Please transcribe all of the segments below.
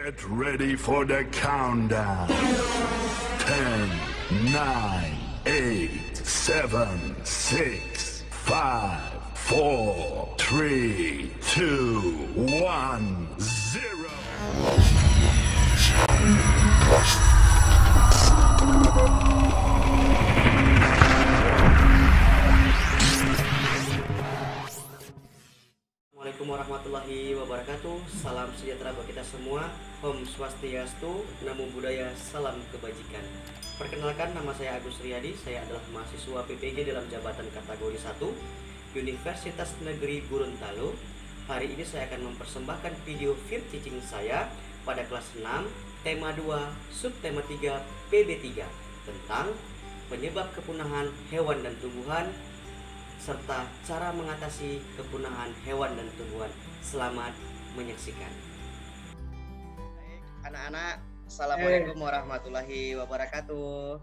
Get ready for the countdown. 10, 9, 8, 7, 6, 5, 4, 3, 2, 1, 0. Assalamualaikum warahmatullahi wabarakatuh. Salam sejahtera bagi kita semua. Om Swastiastu, Namo Buddhaya, salam kebajikan. Perkenalkan, nama saya Agus Riyadi. Saya adalah mahasiswa PPG dalam jabatan kategori 1 Universitas Negeri Gorontalo. Hari ini saya akan mempersembahkan video field teaching saya pada kelas 6, tema 2, subtema 3, PB3 tentang penyebab kepunahan hewan dan tumbuhan serta cara mengatasi kepunahan hewan dan tumbuhan. Selamat menyaksikan. Baik, anak-anak, assalamualaikum warahmatullahi wabarakatuh.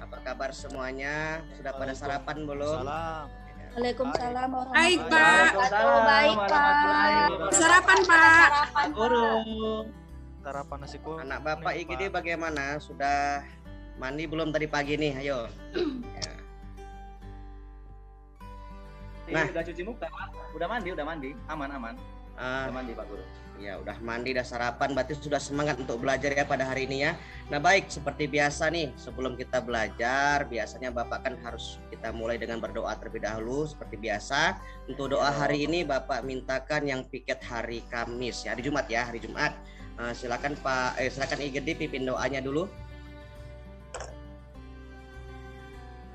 Apa kabar semuanya? Sudah pada sarapan belum? Waalaikumsalam Baik, warahmatullahi Pak. wabarakatuh. Baik, Pak. Sarapan, Pak. Sarapan, Pak. Sarapan nasi kuning. Anak Bapak IGD bagaimana? Sudah mandi belum tadi pagi nih? Ayo. Ya. Nah, udah cuci muka, udah mandi, aman. Udah mandi Pak Guru. Ya, udah mandi, udah sarapan, berarti sudah semangat untuk belajar ya pada hari ini ya. Nah baik, seperti biasa nih, sebelum kita belajar, biasanya Bapak kan harus kita mulai dengan berdoa terlebih dahulu. Seperti biasa, untuk doa hari ini Bapak mintakan yang piket hari Kamis ya, hari Jumat ya, hari Jumat. Silakan silakan IGD pimpin doanya dulu.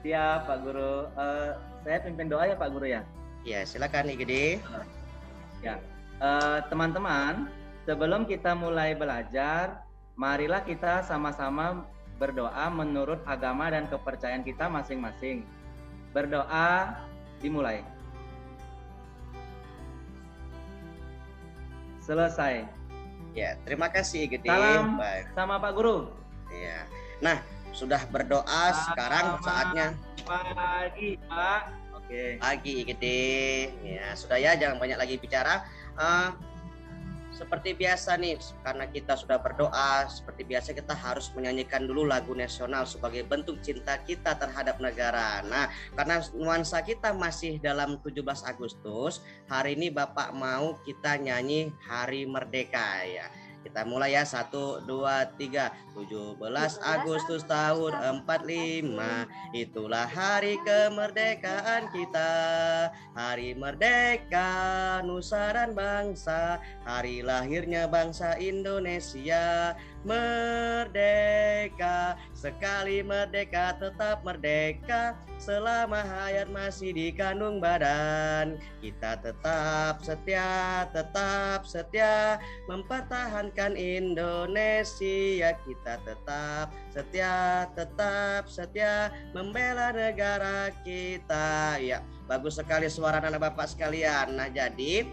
Siap Pak Guru. Saya pimpin doa ya Pak Guru ya. Ya, silakan IGD. Ya. Teman-teman, sebelum kita mulai belajar, marilah kita sama-sama berdoa menurut agama dan kepercayaan kita masing-masing. Berdoa dimulai. Selesai. Ya, terima kasih IGD. Salam Baik. sama Pak Guru. Ya. Nah, sudah berdoa, sekarang saatnya Pagi, Pak. Oke. pagi IGD. Ya, sudah ya, jangan banyak lagi bicara. Seperti biasa nih, karena kita sudah berdoa, seperti biasa kita harus menyanyikan dulu lagu nasional sebagai bentuk cinta kita terhadap negara. Nah, karena nuansa kita masih dalam 17 Agustus, hari ini Bapak mau kita nyanyi Hari Merdeka ya. Kita mulai ya, 1, 2, 3. 17 Agustus tahun 45, itulah hari kemerdekaan kita. Hari merdeka nusa dan bangsa, hari lahirnya bangsa Indonesia. Merdeka, sekali merdeka tetap merdeka, selama hayat masih di kandung badan. Kita tetap setia mempertahankan Indonesia. Kita tetap setia membela negara kita. Ya, bagus sekali suara anak Bapak sekalian. Nah, jadi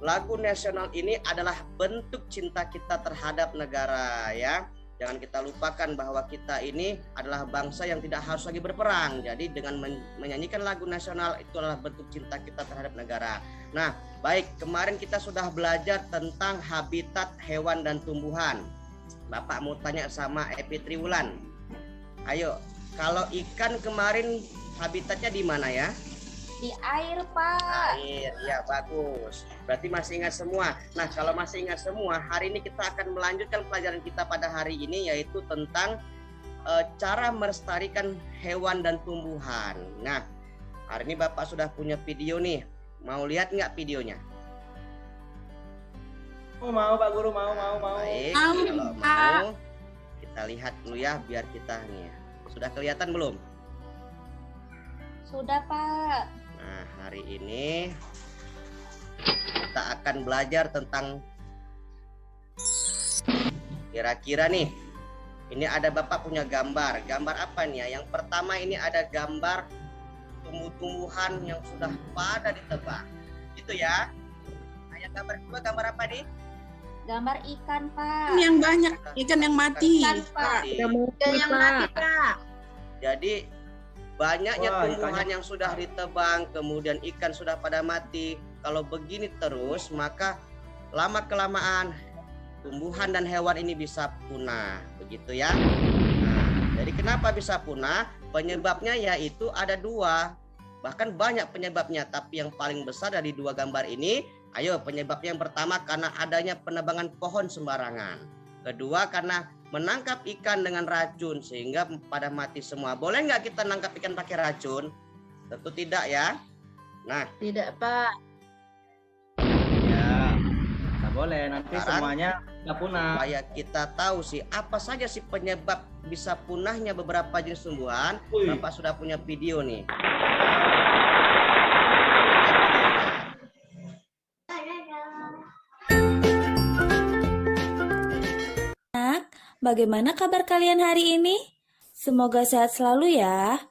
lagu nasional ini adalah bentuk cinta kita terhadap negara ya. Jangan kita lupakan bahwa kita ini adalah bangsa yang tidak harus lagi berperang. Jadi dengan menyanyikan lagu nasional itu adalah bentuk cinta kita terhadap negara. Nah, baik, kemarin kita sudah belajar tentang habitat hewan dan tumbuhan. Bapak mau tanya sama Epi Triwulan. Ayo, kalau ikan kemarin habitatnya di mana ya? Di air, Pak. Air, ya bagus. Berarti masih ingat semua. Nah, kalau masih ingat semua, hari ini kita akan melanjutkan pelajaran kita pada hari ini, yaitu tentang cara melestarikan hewan dan tumbuhan. Nah, hari ini Bapak sudah punya video nih. Mau lihat nggak videonya? Mau Pak Guru, mau. Baik, Mau, kalau Pak. mau kita lihat dulu ya, biar kita nih. Sudah kelihatan belum? Sudah, Pak. Nah, hari ini kita akan belajar tentang kira-kira nih. Ini ada Bapak punya gambar. Gambar apa nih ya? Yang pertama ini ada gambar tumbuh-tumbuhan yang sudah pada ditebang. Gitu ya. Nah, yang gambar kedua gambar apa nih? Gambar ikan, Pak. Yang banyak, ikan yang mati. Ikan, Pak. Ikan yang mati, Pak. Jadi banyaknya Wah, tumbuhan yang sudah ditebang, kemudian ikan sudah pada mati. Kalau begini terus, maka lama-kelamaan tumbuhan dan hewan ini bisa punah, begitu ya. Nah, jadi kenapa bisa punah? Penyebabnya yaitu ada dua, bahkan banyak penyebabnya, tapi yang paling besar dari dua gambar ini, ayo penyebab yang pertama karena adanya penebangan pohon sembarangan. Kedua karena menangkap ikan dengan racun sehingga pada mati semua. Boleh nggak kita nangkap ikan pakai racun? Tentu tidak ya. Nah, Tidak, Pak. Ya, nggak boleh. Nanti Sekarang, semuanya nggak punah. supaya kita tahu sih apa saja sih penyebab bisa punahnya beberapa jenis tumbuhan, Bapak sudah punya video nih. Bagaimana kabar kalian hari ini? Semoga sehat selalu ya.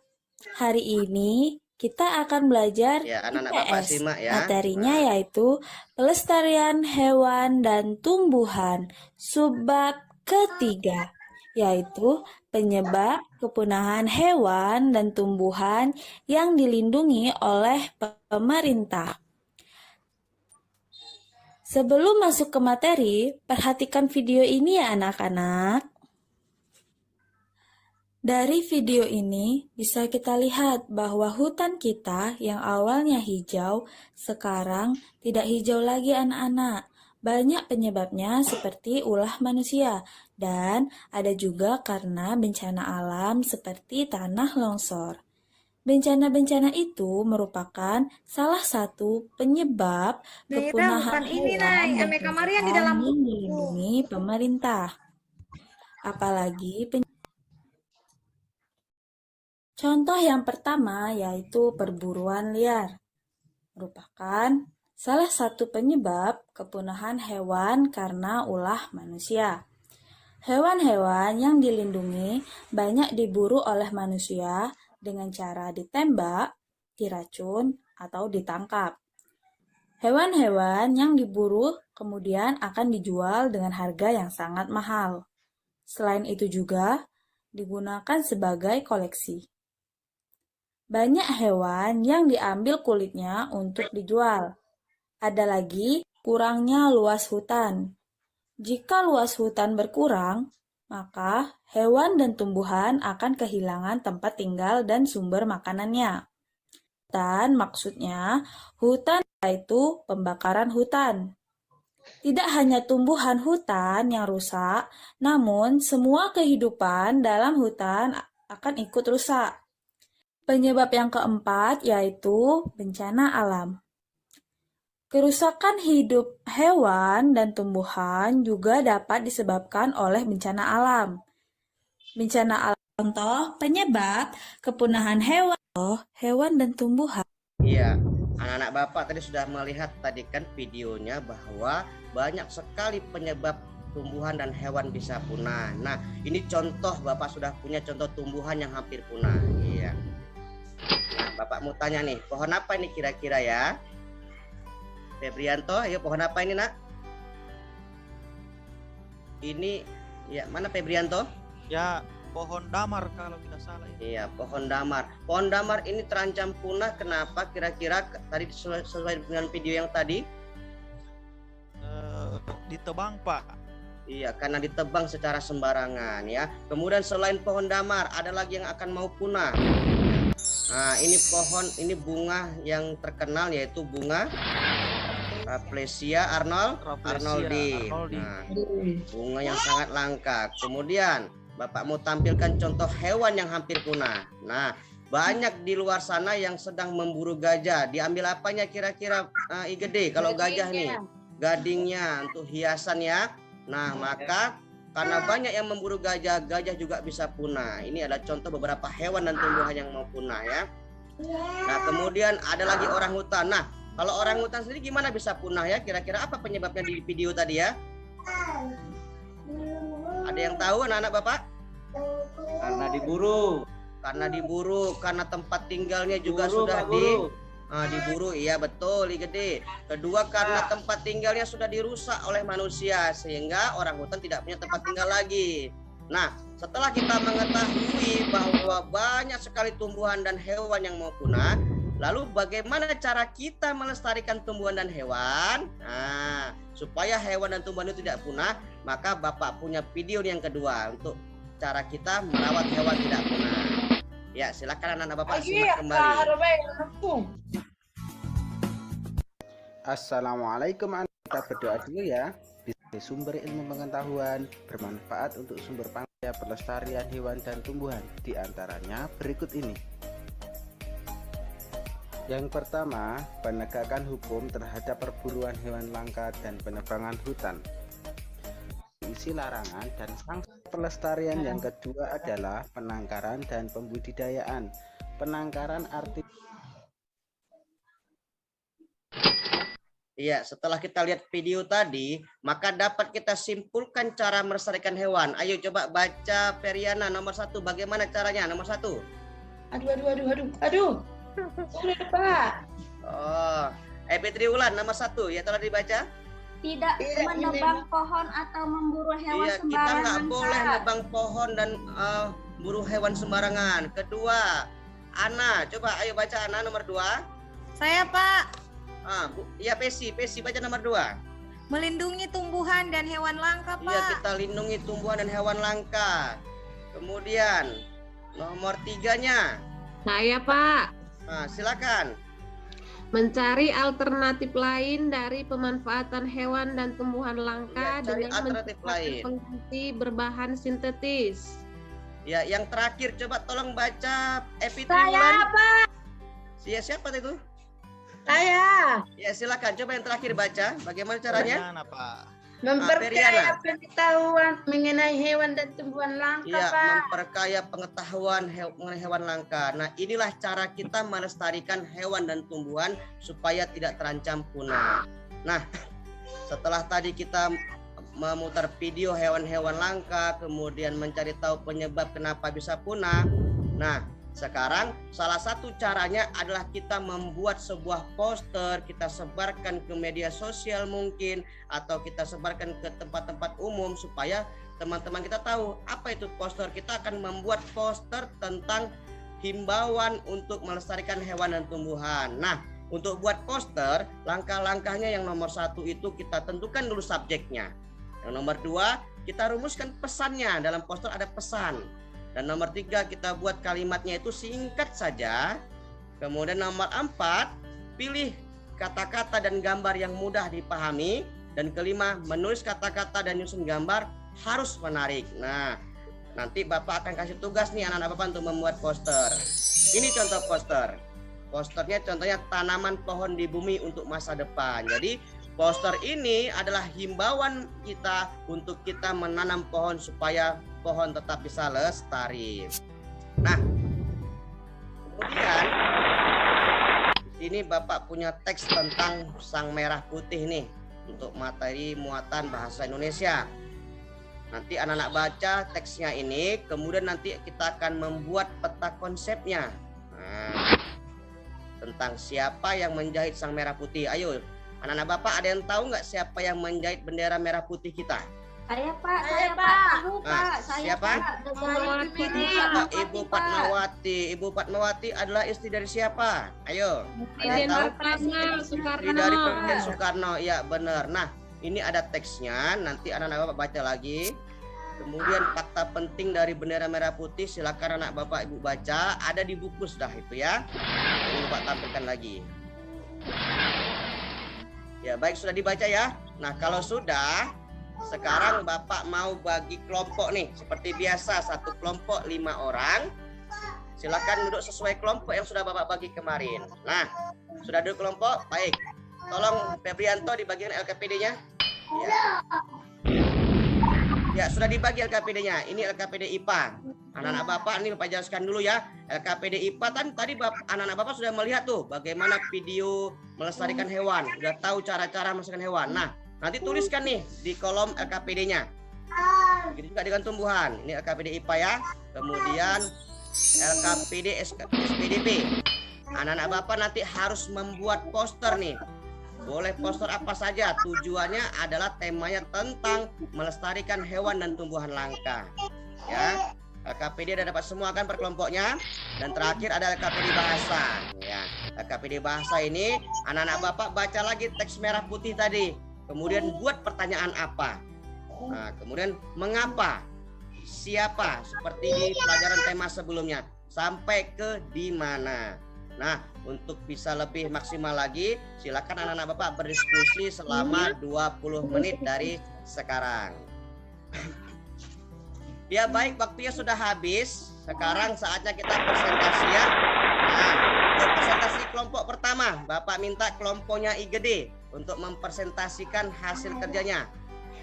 Hari ini kita akan belajar Ya, anak-anak Bapak IPS. simak ya. Materinya yaitu pelestarian hewan dan tumbuhan. Subbab ketiga yaitu penyebab kepunahan hewan dan tumbuhan yang dilindungi oleh pemerintah. Sebelum masuk ke materi, perhatikan video ini ya anak-anak. Dari video ini bisa kita lihat bahwa hutan kita yang awalnya hijau, sekarang tidak hijau lagi anak-anak. Banyak penyebabnya seperti ulah manusia dan ada juga karena bencana alam seperti tanah longsor. Bencana-bencana itu merupakan salah satu penyebab kepunahan hewan dan tumbuhan yang dilindungi pemerintah. Apalagi contoh yang pertama yaitu perburuan liar, merupakan salah satu penyebab kepunahan hewan karena ulah manusia. Hewan-hewan yang dilindungi banyak diburu oleh manusia dengan cara ditembak, diracun, atau ditangkap. Hewan-hewan yang diburu kemudian akan dijual dengan harga yang sangat mahal. Selain itu juga digunakan sebagai koleksi. Banyak hewan yang diambil kulitnya untuk dijual. Ada lagi kurangnya luas hutan. Jika luas hutan berkurang, maka hewan dan tumbuhan akan kehilangan tempat tinggal dan sumber makanannya. Dan maksudnya, hutan yaitu pembakaran hutan. Tidak hanya tumbuhan hutan yang rusak, namun semua kehidupan dalam hutan akan ikut rusak. Penyebab yang keempat yaitu bencana alam. Kerusakan hidup hewan dan tumbuhan juga dapat disebabkan oleh bencana alam. Bencana alam contoh penyebab kepunahan hewan dan tumbuhan. Iya, anak-anak Bapak tadi sudah melihat tadi kan videonya bahwa banyak sekali penyebab tumbuhan dan hewan bisa punah. Nah, ini contoh Bapak sudah punya contoh tumbuhan yang hampir punah. Iya. Nah, Bapak mau tanya nih, pohon apa ini kira-kira ya? Febrianto, ayo pohon apa ini nak? Ini, ya mana Febrianto? Ya, pohon damar kalau tidak salah. Iya, pohon damar. Pohon damar ini terancam punah. Kenapa? Kira-kira tadi sesuai dengan video yang tadi? Ditebang Pak. Iya, karena ditebang secara sembarangan ya. Kemudian selain pohon damar, ada lagi yang akan mau punah. Nah, ini pohon, ini bunga yang terkenal yaitu bunga Rafflesia arnoldii. Nah, bunga yang sangat langka. Kemudian Bapak mau tampilkan contoh hewan yang hampir punah. Nah, banyak di luar sana yang sedang memburu gajah. Diambil apanya kira-kira Igede? Kalau gajah nih, gadingnya untuk hiasan ya. Nah, maka karena banyak yang memburu gajah, gajah juga bisa punah. Ini adalah contoh beberapa hewan dan tumbuhan yang mau punah ya. Nah, kemudian ada lagi orang hutan. Nah, kalau orang hutan sendiri gimana bisa punah ya? Kira-kira apa penyebabnya di video tadi ya? Ada yang tahu anak-anak Bapak? Karena diburu. Karena diburu, karena tempat tinggalnya juga sudah diburu. Iya betul, Gede. Kedua karena tempat tinggalnya sudah dirusak oleh manusia sehingga orang hutan tidak punya tempat tinggal lagi. Nah, setelah kita mengetahui bahwa banyak sekali tumbuhan dan hewan yang mau punah, Lalu bagaimana cara kita melestarikan tumbuhan dan hewan? Nah, supaya hewan dan tumbuhan itu tidak punah, maka Bapak punya video yang kedua untuk cara kita merawat hewan tidak punah. Ya, silakan anak-anak Bapak simak kembali. Assalamualaikum, kita berdoa dulu ya. Bisa sumber ilmu pengetahuan bermanfaat untuk sumber pangsa pelestarian hewan dan tumbuhan. Di antaranya berikut ini. Yang pertama, penegakan hukum terhadap perburuan hewan langka dan penebangan hutan. Isi larangan dan sanksi pelestarian. Yang kedua adalah penangkaran dan pembudidayaan. Penangkaran arti. Iya, setelah kita lihat video tadi, maka dapat kita simpulkan cara melestarikan hewan. Ayo coba baca Periana nomor 1. Bagaimana caranya nomor 1? Aduh. Udah, Pak. Oh, Triwulan nomor 1 ya, telah dibaca? Tidak menebang pohon atau memburu hewan Iya, kita sembarangan. nggak boleh Pak. nebang pohon dan buru hewan sembarangan. Kedua, Ana, coba ayo baca Ana nomor 2. Saya, Pak, Iya, Pesi baca nomor 2. melindungi tumbuhan dan hewan langka, Pak. Iya, kita lindungi tumbuhan dan hewan langka. Kemudian nomor 3-nya. Saya, Pak, Silakan. mencari alternatif lain dari pemanfaatan hewan dan tumbuhan langka Ya, cari dengan alternatif menciptakan lain. pengganti berbahan sintetis. Ya, yang terakhir coba tolong baca Epi Saya, Triwulan. Pak. Siapa itu? Saya Ya, silakan coba yang terakhir baca. Bagaimana caranya? Periana, Pak. memperkaya Periana. pengetahuan mengenai hewan dan tumbuhan langka, Iya, Pak. memperkaya pengetahuan mengenai hewan langka. Nah, inilah cara kita melestarikan hewan dan tumbuhan supaya tidak terancam punah. Nah, setelah tadi kita memutar video hewan-hewan langka, kemudian mencari tahu penyebab kenapa bisa punah. Nah, sekarang salah satu caranya adalah kita membuat sebuah poster, kita sebarkan ke media sosial mungkin, atau kita sebarkan ke tempat-tempat umum supaya teman-teman kita tahu apa itu poster. Kita akan membuat poster tentang himbauan untuk melestarikan hewan dan tumbuhan. Nah, untuk buat poster, langkah-langkahnya yang nomor 1 itu kita tentukan dulu subjeknya. Yang nomor 2, kita rumuskan pesannya. Dalam poster ada pesan. Dan nomor 3, kita buat kalimatnya itu singkat saja. Kemudian nomor 4, pilih kata-kata dan gambar yang mudah dipahami. Dan kelima, menulis kata-kata dan nyusun gambar harus menarik. Nah, nanti Bapak akan kasih tugas nih anak-anak Bapak untuk membuat poster. Ini contoh poster. Posternya contohnya tanaman pohon di bumi untuk masa depan. Jadi poster ini adalah himbauan kita untuk kita menanam pohon supaya pohon tetap bisa lestari. Nah, kemudian ini Bapak punya teks tentang sang merah putih nih untuk materi muatan bahasa Indonesia. Nanti anak-anak baca teksnya ini, kemudian nanti kita akan membuat peta konsepnya. Nah, tentang siapa yang menjahit sang merah putih. Ayo, anak-anak Bapak ada yang tahu nggak siapa yang menjahit bendera merah putih kita? Saya, Pak. Saya, Pak. Pak. Tahu, Pak. Saya, siapa? Pak. Ibu Fatmawati. Ibu Fatmawati adalah istri dari siapa? Ayo. Ada yang tahu? Istri dari Presiden Soekarno. Ya, benar. Nah, ini ada teksnya. Nanti anak-anak Bapak baca lagi. Kemudian fakta penting dari bendera merah putih, silakan anak Bapak Ibu baca. Ada di buku sudah itu ya. Ini Bapak tampilkan lagi. Ya, baik, sudah dibaca ya. Nah, kalau sudah, sekarang Bapak mau bagi kelompok nih. Seperti biasa, satu kelompok 5 orang. Silakan duduk sesuai kelompok yang sudah Bapak bagi kemarin. Nah, sudah duduk kelompok? Baik. Tolong Febrianto di bagian LKPD-nya. Ya. Ya, sudah dibagi LKPD-nya. Ini LKPD IPA. Anak-anak Bapak ini Bapak jelaskan dulu ya. LKPD IPA kan tadi anak-anak Bapak sudah melihat tuh bagaimana video melestarikan hewan. Sudah tahu cara-cara melestarikan hewan. Nah, nanti tuliskan nih di kolom LKPD-nya. Begitu juga dengan tumbuhan. Ini LKPD IPA ya. Kemudian LKPD SPDP. Anak-anak Bapak nanti harus membuat poster nih. Boleh poster apa saja, tujuannya adalah temanya tentang melestarikan hewan dan tumbuhan langka. Ya, LKPD ada dapat semua kan per kelompoknya. Dan terakhir ada LKPD bahasa. Ya, KPD Bahasa ini, anak-anak Bapak baca lagi teks merah putih tadi. Kemudian buat pertanyaan apa. Nah, kemudian mengapa, siapa, seperti di pelajaran tema sebelumnya, sampai ke di mana. Nah, untuk bisa lebih maksimal lagi, silakan anak-anak Bapak berdiskusi selama 20 menit dari sekarang. Ya baik, waktunya sudah habis. Sekarang saatnya kita presentasi ya. Nah, untuk presentasi kelompok pertama, Bapak minta kelompoknya IGD untuk mempresentasikan hasil kerjanya.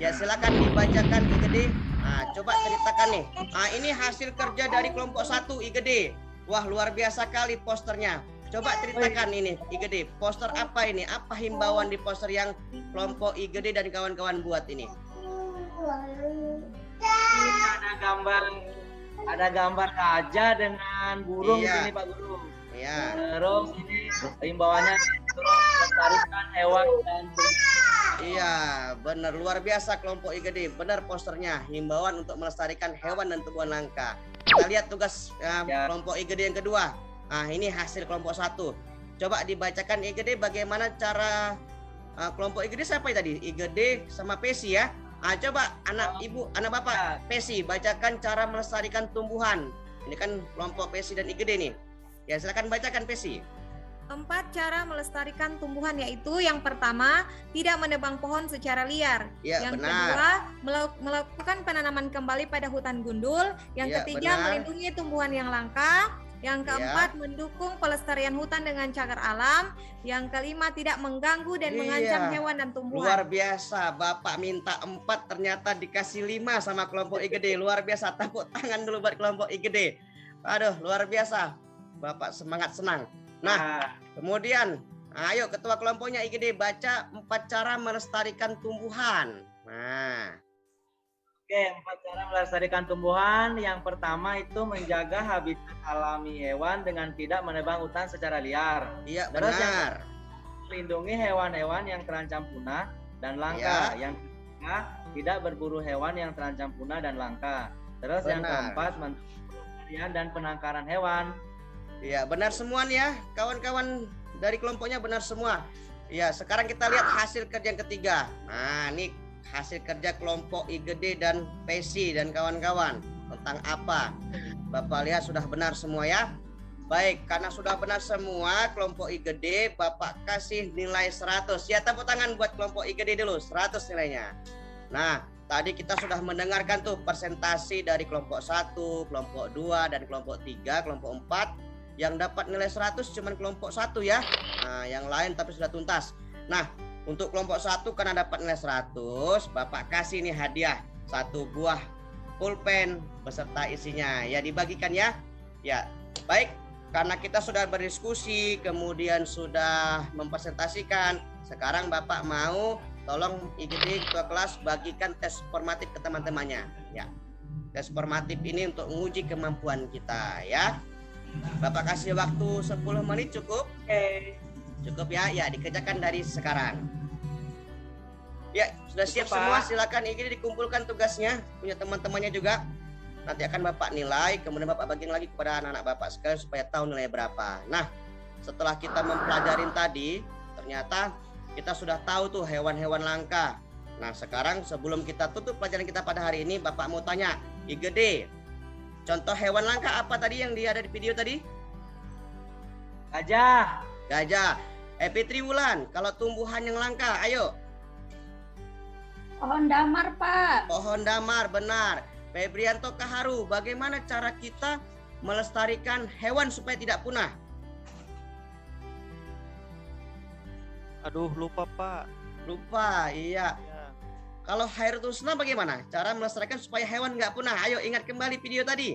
Ya silakan dibacakan IGD. Nah, coba ceritakan nih. Nah, ini hasil kerja dari kelompok 1 IGD. Wah, luar biasa kali posternya. Coba ceritakan ini IGD. Poster apa ini? Apa himbauan di poster yang kelompok IGD dan kawan-kawan buat ini? Ada gambar gajah dengan burung di sini Pak Guru. Iya. Terus ini himbauannya untuk melestarikan hewan dan iya, benar, luar biasa kelompok IGD. Benar posternya, himbauan untuk melestarikan hewan dan tumbuhan langka. Kita lihat tugas kelompok IGD yang kedua. Nah, ini hasil kelompok 1. Coba dibacakan IGD bagaimana cara kelompok IGD siapa tadi? IGD sama PESI ya. Nah, coba anak ibu, anak bapak PESI bacakan cara melestarikan tumbuhan. Ini kan kelompok PESI dan IGD nih. Ya, silakan bacakan PESI. 4 cara melestarikan tumbuhan, yaitu yang pertama, tidak menebang pohon secara liar. Ya, yang benar. kedua, melakukan penanaman kembali pada hutan gundul. Yang Ya, ketiga, benar. melindungi tumbuhan yang langka. Yang keempat, mendukung pelestarian hutan dengan cagar alam. Yang kelima, tidak mengganggu dan mengancam hewan dan tumbuhan. Luar biasa, Bapak minta 4 ternyata dikasih 5 sama kelompok IGD. Luar biasa, tepuk tangan dulu buat kelompok IGD. Aduh, luar biasa. Bapak semangat senang. Nah, kemudian ayo ketua kelompoknya IGD baca 4 cara melestarikan tumbuhan. Nah. Oke, 4 cara melestarikan tumbuhan. Yang pertama itu menjaga habitat alami hewan dengan tidak menebang hutan secara liar. Iya, Terus benar. melindungi hewan-hewan yang terancam punah dan langka. Yang ketiga, tidak berburu hewan yang terancam punah dan langka. Terus yang keempat, mendukung pelestarian dan penangkaran hewan. Iya, benar semua nih ya. Kawan-kawan dari kelompoknya benar semua. Iya, sekarang kita lihat hasil kerja yang ketiga. Nah, ini hasil kerja kelompok IGD dan PESI dan kawan-kawan tentang apa? Bapak lihat sudah benar semua ya. Baik, karena sudah benar semua kelompok IGD, Bapak kasih nilai 100. Ya, tepuk tangan buat kelompok IGD dulu, 100 nilainya. Nah, tadi kita sudah mendengarkan tuh presentasi dari kelompok 1, kelompok 2 dan kelompok 3, kelompok 4. Yang dapat nilai 100 cuman kelompok 1 ya. Nah, yang lain tapi sudah tuntas. Nah, untuk kelompok 1 karena dapat nilai 100, Bapak kasih nih hadiah 1 buah pulpen beserta isinya. Ya, dibagikan ya. Ya, baik. Karena kita sudah berdiskusi, kemudian sudah mempresentasikan, sekarang Bapak mau tolong IGD ketua kelas bagikan tes formatif ke teman-temannya. Ya, tes formatif ini untuk menguji kemampuan kita ya. Bapak kasih waktu 10 menit cukup? Oke. Cukup ya, ya dikerjakan dari sekarang. Ya, sudah siap Pak. semua, silakan IGD dikumpulkan tugasnya, punya teman-temannya juga. Nanti akan Bapak nilai, kemudian Bapak bagiin lagi kepada anak-anak Bapak sekalian supaya tahu nilai berapa. Nah, setelah kita mempelajarin tadi, ternyata kita sudah tahu tuh hewan-hewan langka. Nah, sekarang sebelum kita tutup pelajaran kita pada hari ini, Bapak mau tanya, IGD, contoh hewan langka apa tadi yang ada di video tadi? Gajah. Gajah. Fitri Wulan, kalau tumbuhan yang langka, ayo. Pohon damar, Pak. Pohon damar, benar. Febrianto Kaharu, bagaimana cara kita melestarikan hewan supaya tidak punah? Aduh, lupa Pak. Lupa, iya. Ya. Kalau Hairtusna bagaimana? Cara melestarikan supaya hewan nggak punah? Ayo ingat kembali video tadi.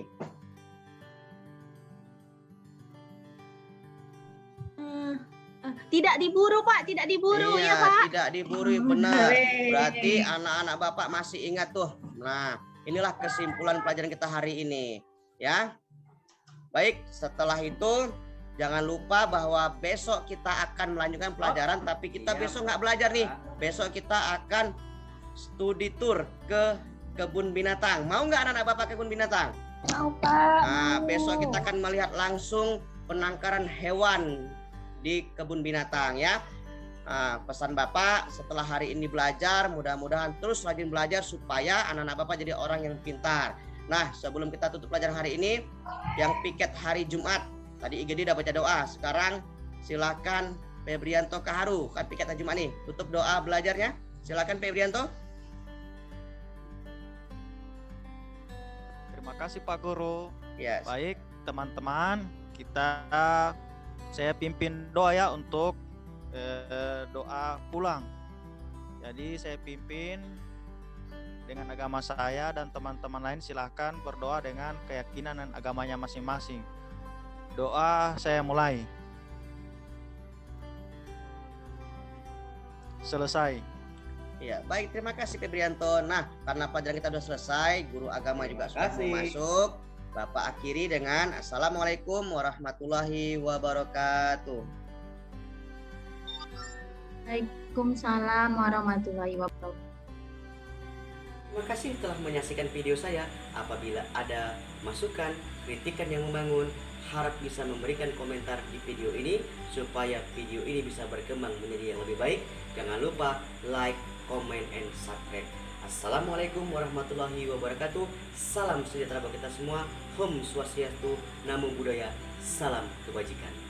Tidak diburu, Pak. Tidak diburu, Iya, ya, Pak. tidak diburu, benar. Berarti anak-anak Bapak masih ingat tuh. Nah, inilah kesimpulan pelajaran kita hari ini. Ya. Baik, setelah itu jangan lupa bahwa besok kita akan melanjutkan pelajaran, tapi kita besok nggak belajar nih. Besok kita akan studi tour ke kebun binatang. Mau nggak anak-anak Bapak ke kebun binatang? Mau, Pak. Nah, besok kita akan melihat langsung penangkaran hewan di kebun binatang ya. Nah, pesan Bapak setelah hari ini belajar, mudah-mudahan terus rajin belajar supaya anak-anak Bapak jadi orang yang pintar. Nah, sebelum kita tutup pelajaran hari ini, yang piket hari Jumat, tadi IGD udah baca doa, sekarang silakan Febrianto Kaharu, kan piket hari Jumat nih, tutup doa belajarnya, silakan Febrianto. Terima kasih Pak Guru. Yes. Baik teman-teman, saya pimpin doa ya untuk doa pulang. Jadi saya pimpin dengan agama saya, dan teman-teman lain silahkan berdoa dengan keyakinan dan agamanya masing-masing. Doa saya mulai. Selesai. Ya, baik, terima kasih Febrianto. Nah, karena pelajaran kita sudah selesai, guru agama juga sudah mau masuk. Bapak akhiri dengan Assalamualaikum warahmatullahi wabarakatuh. Waalaikumsalam warahmatullahi wabarakatuh. Terima kasih telah menyaksikan video saya. Apabila ada masukan, kritikan yang membangun, harap bisa memberikan komentar di video ini supaya video ini bisa berkembang menjadi yang lebih baik. Jangan lupa like, comment, and subscribe. Assalamualaikum warahmatullahi wabarakatuh. Salam sejahtera bagi kita semua. Om Swastiastu, Namo Buddhaya, salam kebajikan.